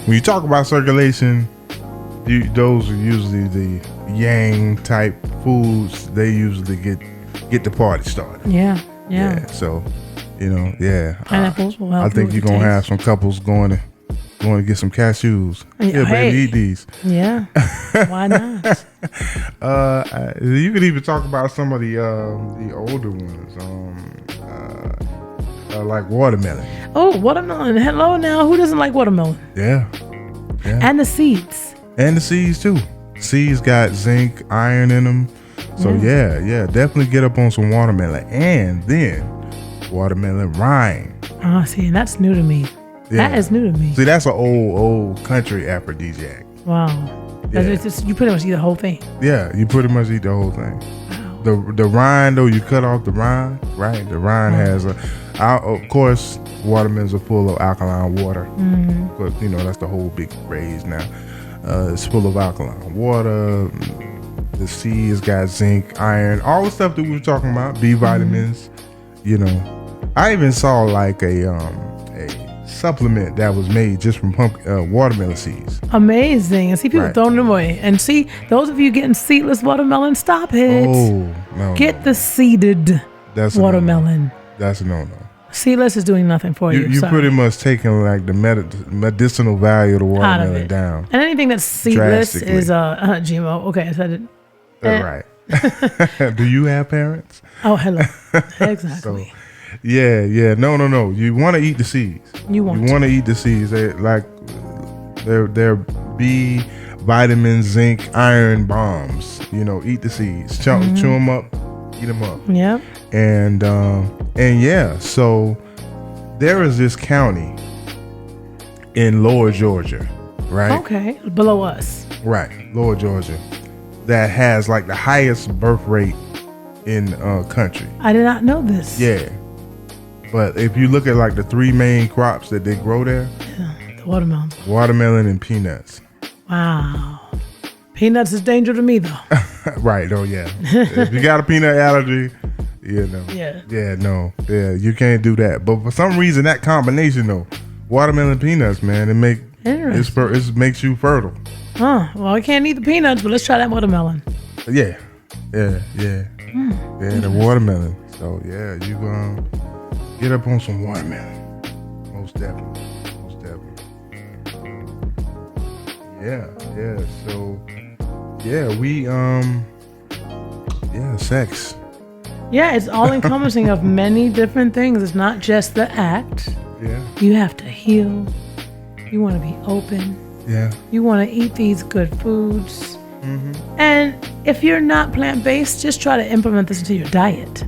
Speaker 2: When you talk about circulation, those are usually the yang type foods. They usually get get the party started.
Speaker 1: Yeah.
Speaker 2: So,
Speaker 1: Pineapples will help
Speaker 2: I think
Speaker 1: you
Speaker 2: you're
Speaker 1: with the
Speaker 2: gonna have
Speaker 1: taste.
Speaker 2: some couples going to get some cashews. Yeah,
Speaker 1: Hey.
Speaker 2: baby, eat these.
Speaker 1: Yeah. Why not?
Speaker 2: You could even talk about some of the older ones, like watermelon.
Speaker 1: Oh, watermelon. Hello now. Who doesn't like watermelon?
Speaker 2: Yeah.
Speaker 1: And the seeds.
Speaker 2: And the seeds too. Seeds got zinc, iron in them. So yeah, definitely get up on some watermelon, and then watermelon rind.
Speaker 1: See, and that's new to me.
Speaker 2: Yeah.
Speaker 1: That is new to me.
Speaker 2: See, that's an old country aphrodisiac.
Speaker 1: Wow.
Speaker 2: Yeah.
Speaker 1: It's just, you pretty much eat the whole thing.
Speaker 2: Yeah, you pretty much eat the whole thing.
Speaker 1: Wow.
Speaker 2: The rind though, you cut off the rind, right? The rind has of course, watermelons are full of alkaline water. But that's the whole big craze now. It's full of alkaline water. The seeds got zinc, iron, all the stuff that we were talking about. B vitamins. I even saw like a supplement that was made just from watermelon seeds.
Speaker 1: Amazing. And see people
Speaker 2: Right.
Speaker 1: throwing them away. And see, those of you getting seedless watermelon, stop it.
Speaker 2: Oh no!
Speaker 1: Get the seeded
Speaker 2: That's a
Speaker 1: watermelon.
Speaker 2: That's a no.
Speaker 1: Seedless is doing nothing for you.
Speaker 2: You
Speaker 1: Sorry.
Speaker 2: pretty much taking like the medicinal value of the
Speaker 1: Out of
Speaker 2: watermelon
Speaker 1: it.
Speaker 2: down.
Speaker 1: And anything that's seedless
Speaker 2: Drastically.
Speaker 1: is GMO. Okay, I said it.
Speaker 2: Right. Do you have parents?
Speaker 1: Oh, hello. Exactly.
Speaker 2: Yeah. No. You want to eat the seeds.
Speaker 1: You want
Speaker 2: to eat the seeds. They're B vitamins, zinc, iron bombs. Eat the seeds. Chew them up. Eat them up.
Speaker 1: Yep.
Speaker 2: And yeah. So there is this county in Lower Georgia, right?
Speaker 1: Okay. Below us.
Speaker 2: Right, Lower Georgia, that has like the highest birth rate in country.
Speaker 1: I did not know this.
Speaker 2: Yeah, but if you look at like the three main crops that they grow there,
Speaker 1: The watermelon.
Speaker 2: watermelon and peanuts.
Speaker 1: Wow. Peanuts is danger to me though.
Speaker 2: Right. Oh yeah. If you got a peanut allergy,
Speaker 1: Yeah.
Speaker 2: you can't do that. But for some reason, that combination though, watermelon and peanuts, man, it makes you fertile.
Speaker 1: Well, I can't eat the peanuts, but let's try that watermelon.
Speaker 2: Yeah. Yeah, the watermelon. So yeah, you get up on some watermelon. Most definitely. Yeah. So sex.
Speaker 1: Yeah, it's all encompassing of many different things. It's not just the act.
Speaker 2: Yeah.
Speaker 1: You have to heal. You want to be open.
Speaker 2: Yeah.
Speaker 1: You want to eat these good foods. And if you're not plant-based, just try to implement this into your diet.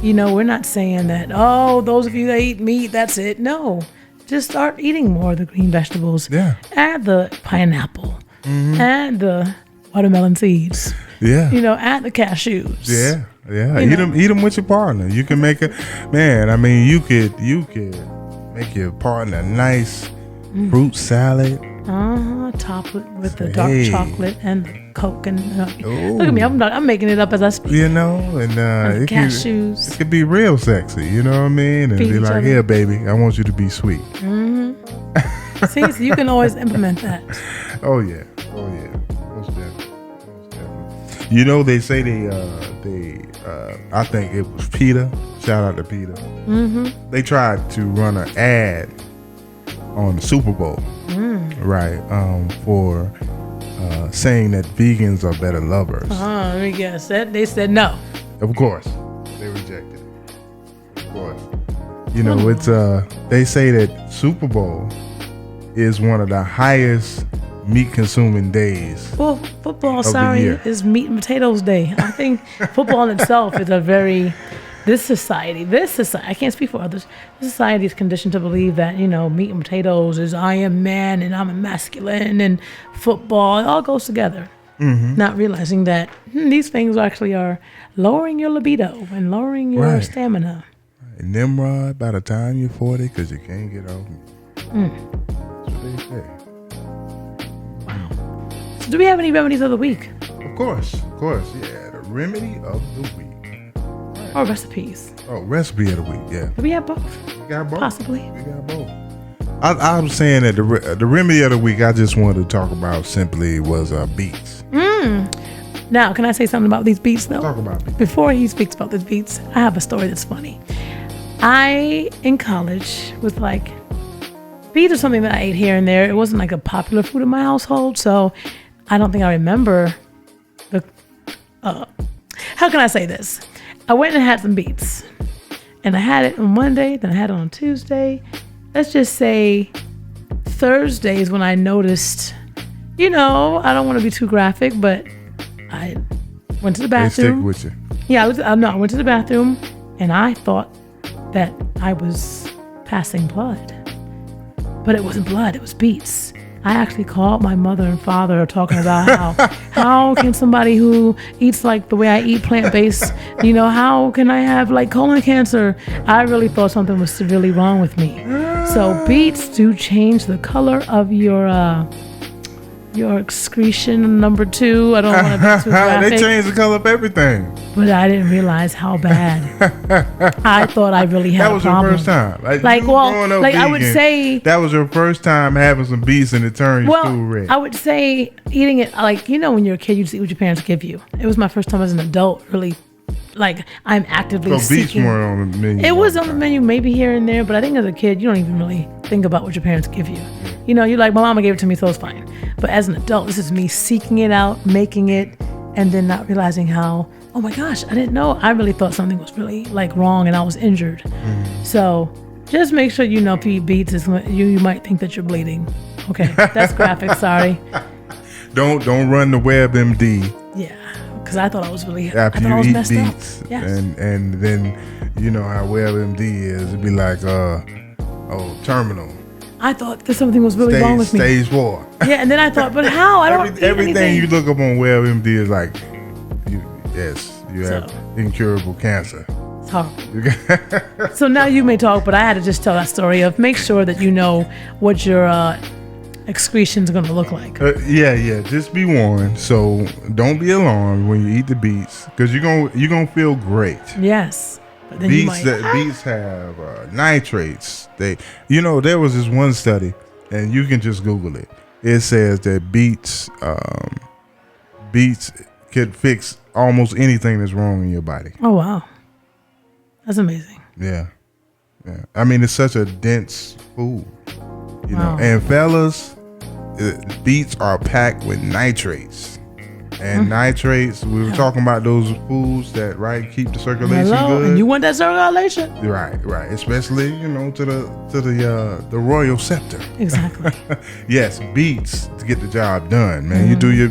Speaker 1: We're not saying that, those of you that eat meat, that's it. No. Just start eating more of the green vegetables.
Speaker 2: Yeah.
Speaker 1: Add the pineapple. Add the watermelon seeds.
Speaker 2: Yeah.
Speaker 1: Add the cashews.
Speaker 2: Yeah.
Speaker 1: You
Speaker 2: Eat them with your partner. You can make you could make your partner a nice fruit salad.
Speaker 1: Top it with the dark chocolate and the Coke and look at me, I'm making it up as I speak.
Speaker 2: And it
Speaker 1: cashews.
Speaker 2: could be real sexy. You know what I mean? And
Speaker 1: Feed
Speaker 2: be
Speaker 1: each
Speaker 2: like,
Speaker 1: other.
Speaker 2: here, baby, I want you to be sweet.
Speaker 1: See, so you can always implement that.
Speaker 2: Oh yeah. Most definitely. They say I think it was PETA. Shout out to PETA. They tried to run an ad on the Super Bowl, right? For saying that vegans are better lovers.
Speaker 1: Let me guess. They said no.
Speaker 2: Of course, they rejected it. Of course, it's they say that Super Bowl is one of the highest meat consuming days.
Speaker 1: Well, football,
Speaker 2: the year.
Speaker 1: is meat and potatoes day. I think football in itself is this society, I can't speak for others. This society is conditioned to believe that, meat and potatoes is I am man and I'm a masculine, and football, it all goes together. Not realizing that these things actually are lowering your libido and lowering your
Speaker 2: Right.
Speaker 1: stamina.
Speaker 2: And Nimrod, by the time you're 40, because you can't get off meat. That's what they say.
Speaker 1: So do we have any remedies of the week
Speaker 2: Of course. Yeah, the remedy of the week.
Speaker 1: or recipes?
Speaker 2: Oh, recipe of the week. Yeah,
Speaker 1: Do we have both?
Speaker 2: we got both.
Speaker 1: Possibly.
Speaker 2: We got both. I was saying that the remedy of the week I just wanted to talk about simply was beets.
Speaker 1: Now, can I say something about these beets though?
Speaker 2: Talk about it.
Speaker 1: Before he speaks about these beets, I have a story that's funny. I, in college, was like, beets are something that I ate here and there. It wasn't like a popular food in my household, so I don't think I remember the. How can I say this? I went and had some beets, and I had it on Monday, then I had it on Tuesday. Let's just say Thursday is when I noticed. I don't want to be too graphic, but I went to the
Speaker 2: They stick
Speaker 1: bathroom.
Speaker 2: with you.
Speaker 1: Yeah, I went to the bathroom, and I thought that I was passing blood. But it wasn't blood, it was beets. I actually called my mother and father talking about how can somebody who eats like the way I eat plant-based, how can I have like colon cancer? I really thought something was severely wrong with me. So beets do change the color of your excretion number 2. I don't want to be too graphic.
Speaker 2: They change the color of everything.
Speaker 1: But I didn't realize how bad. I thought I really had a problem.
Speaker 2: That was your first time.
Speaker 1: I would say
Speaker 2: that was your first time having some beets and it turned your stool red.
Speaker 1: I would say eating it when you're a kid, you just eat what your parents give you. It was my first time as an adult, really. Like I'm actively
Speaker 2: so beets
Speaker 1: seeking.
Speaker 2: weren't on the menu.
Speaker 1: It was on the menu maybe here and there, but I think as a kid, you don't even really think about what your parents give you. You're like, my mama gave it to me, so it's fine. But as an adult, this is me seeking it out, making it, and then not realizing how, oh my gosh, I didn't know. I really thought something was really like wrong and I was injured. So just make sure if you eat beets, you might think that you're bleeding. Okay, that's graphic, sorry.
Speaker 2: Don't run the WebMD.
Speaker 1: Yeah, because I thought I was really,
Speaker 2: after
Speaker 1: I thought I was
Speaker 2: you eat
Speaker 1: messed
Speaker 2: beets.
Speaker 1: up. Yes.
Speaker 2: And then you know how WebMD is. It'd be like, terminal.
Speaker 1: I thought that something was really wrong with me.
Speaker 2: Stage 4.
Speaker 1: Yeah, and then I thought, but how? I don't eat
Speaker 2: everything
Speaker 1: anything.
Speaker 2: you look up on WebMD is like, you have incurable cancer.
Speaker 1: It's horrible. So now you may talk, but I had to just tell that story of make sure that you know what your excretions are going to look like.
Speaker 2: Just be warned. So don't be alarmed when you eat the beets because you're gonna feel great.
Speaker 1: Yes. But then
Speaker 2: Beets have nitrates. There was this one study, and you can just Google it. It says that beets could fix almost anything that's wrong in your body.
Speaker 1: Oh wow, that's amazing.
Speaker 2: Yeah. I mean, it's such a dense food,
Speaker 1: Wow.
Speaker 2: And fellas, beets are packed with nitrates. And nitrates, we were talking about those foods that keep the circulation good.
Speaker 1: And you want that circulation?
Speaker 2: Right. Especially, to the royal scepter.
Speaker 1: Exactly.
Speaker 2: Yes, beets to get the job done, man. You do your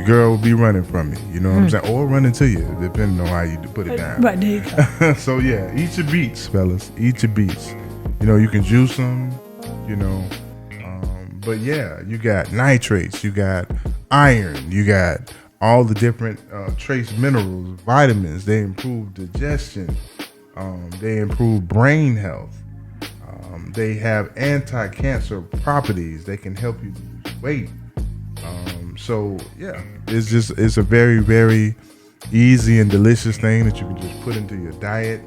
Speaker 2: girl will be running from you. You know what I'm saying? Or running to you, depending on how you put it down.
Speaker 1: Right, there you go.
Speaker 2: So yeah, eat your beets, fellas. Eat your beets. You can juice them, but yeah, you got nitrates, you got iron, you got all the different trace minerals, vitamins. They improve digestion. They improve brain health. They have anti-cancer properties. They can help you lose weight. So yeah, it's a very, very easy and delicious thing that you can just put into your diet.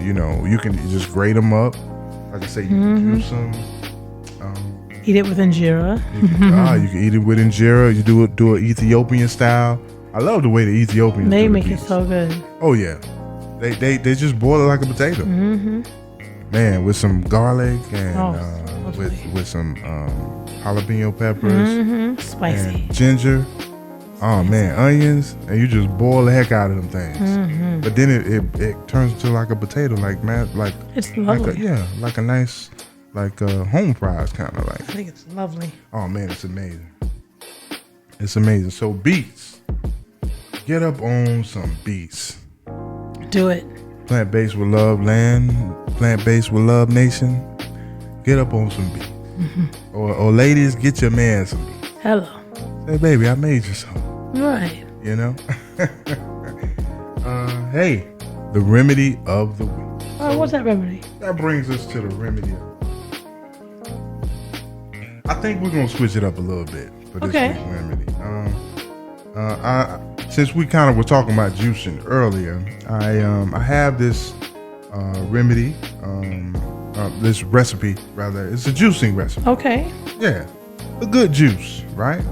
Speaker 2: You can just grate them up. Like I say, you can juice them.
Speaker 1: Eat it with injera.
Speaker 2: You can eat it with injera. You do an Ethiopian style. I love the way the Ethiopians
Speaker 1: They
Speaker 2: do
Speaker 1: make
Speaker 2: the
Speaker 1: it
Speaker 2: beets.
Speaker 1: so good.
Speaker 2: Oh yeah, they just boil it like a potato. Man, with some garlic and with some jalapeno peppers,
Speaker 1: Spicy.
Speaker 2: and ginger. Oh man, onions, and you just boil the heck out of them things. But then it turns into like a potato, like
Speaker 1: It's lovely.
Speaker 2: like a nice, home fries kind of like.
Speaker 1: I think it's lovely.
Speaker 2: Oh man, it's amazing. It's amazing. So beets, get up on some beets.
Speaker 1: Do it.
Speaker 2: Plant-based with love land, plant-based with love nation. Get up on some beets. Or ladies, get your man some beets.
Speaker 1: Hello.
Speaker 2: Say, baby, I made you some.
Speaker 1: Right.
Speaker 2: Hey, the remedy of the week.
Speaker 1: Oh, what's that remedy?
Speaker 2: That brings us to the remedy. I think we're gonna switch it up a little bit for this week's remedy. Since we kind of were talking about juicing earlier, I have this remedy, this recipe rather. It's a juicing recipe.
Speaker 1: Okay.
Speaker 2: Yeah, a good juice, right?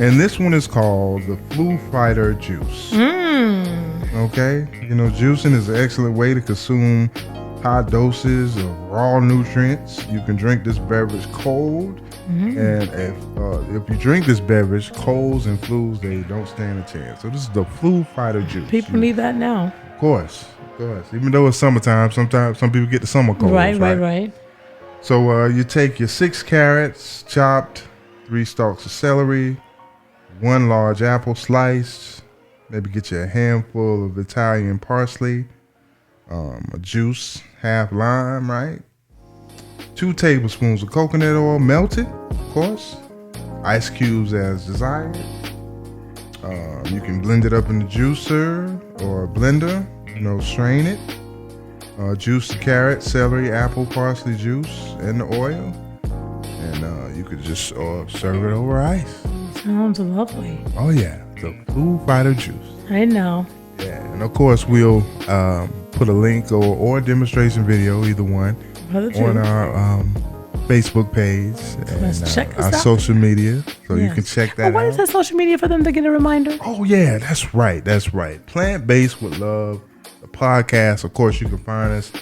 Speaker 2: And this one is called the Flu Fighter Juice. Okay? You know, juicing is an excellent way to consume high doses of raw nutrients. You can drink this beverage cold. And if you drink this beverage, colds and flus, they don't stand a chance. So this is the Flu Fighter Juice.
Speaker 1: People need that now.
Speaker 2: Of course. Even though it's summertime, sometimes some people get the summer colds.
Speaker 1: Right.
Speaker 2: So you take your 6 carrots chopped, 3 stalks of celery, 1 large apple sliced, maybe get you a handful of Italian parsley, a juice, half lime, right? 2 tablespoons of coconut oil melted, of course. Ice cubes as desired. You can blend it up in the juicer or a blender. Strain it. Juice the carrot, celery, apple, parsley juice, and the oil. And you could just serve it over ice.
Speaker 1: Sounds lovely.
Speaker 2: Oh, yeah. The Flu Fighter Juice.
Speaker 1: I know.
Speaker 2: Yeah. And, of course, we'll put a link or a demonstration video, either one, on our Facebook page and our social media. So you can check that out.
Speaker 1: What is that social media for them to get a reminder?
Speaker 2: Oh, yeah. That's right. Plant-Based with Love. The podcast, of course, you can find us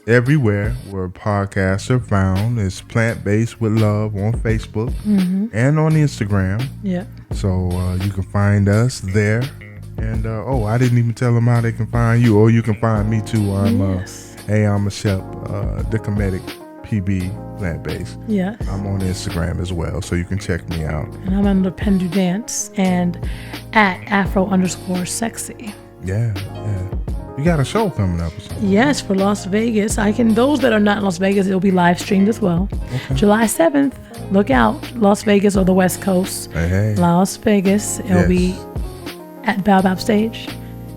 Speaker 2: everywhere where podcasts are found. It's Plant-Based with Love on Facebook and on Instagram.
Speaker 1: Yeah.
Speaker 2: So you can find us there. And I didn't even tell them how they can find you. Or you can find me too. I'm a chef, the comedic PB Plant-Based.
Speaker 1: Yes.
Speaker 2: I'm on Instagram as well, so you can check me out. And
Speaker 1: I'm under Pendu Dance and at Afro_sexy.
Speaker 2: Yeah. You got a show coming up or something?
Speaker 1: Yes, for Las Vegas. Those that are not in Las Vegas, it'll be live streamed as well. Okay. July 7th, look out. Las Vegas or the West Coast.
Speaker 2: Hey.
Speaker 1: Las Vegas. It'll be at Baobab Stage.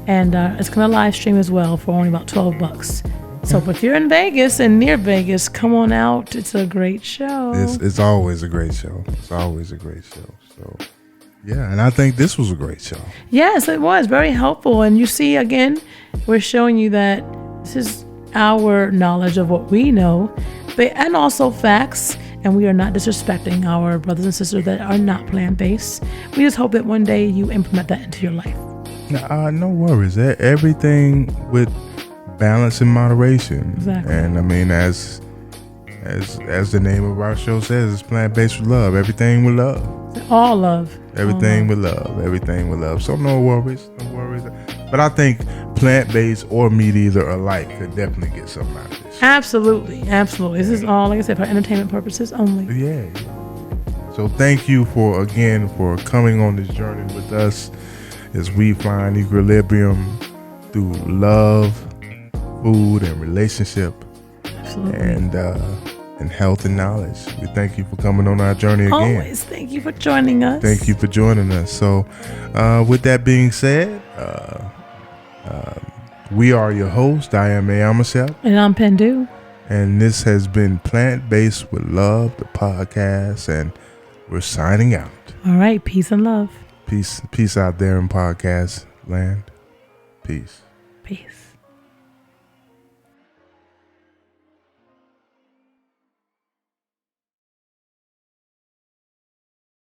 Speaker 1: And it's going to live stream as well for only about $12. Okay. So if you're in Vegas and near Vegas, come on out. It's a great show.
Speaker 2: It's always a great show. So... yeah, and I think this was a great show. Yes,
Speaker 1: it was very helpful. And you see, again, we're showing you that this is our knowledge of what we know, and also facts. And we are not disrespecting our brothers and sisters that are not plant-based. We just hope that one day you implement that into your life.
Speaker 2: No worries. Everything with balance and moderation.
Speaker 1: Exactly.
Speaker 2: And I mean, as the name of our show says, it's Plant-Based with Love. Everything with love.
Speaker 1: All love.
Speaker 2: Everything with love. So no worries. But I think plant-based or meat either alike could definitely get something out of this.
Speaker 1: Absolutely. This is all, like I said, for entertainment purposes only.
Speaker 2: Yeah. So thank you for coming on this journey with us as we find equilibrium through love, food, and relationship.
Speaker 1: Absolutely.
Speaker 2: And health and knowledge. We thank you for coming on our journey again.
Speaker 1: Always. Thank you for joining us.
Speaker 2: Thank you for joining us. So with that being said, we are your host. I am Amashep.
Speaker 1: And I'm Pendu.
Speaker 2: And this has been Plant-Based with Love, the podcast, and we're signing out.
Speaker 1: All right. Peace and love.
Speaker 2: Peace out there in podcast land. Peace.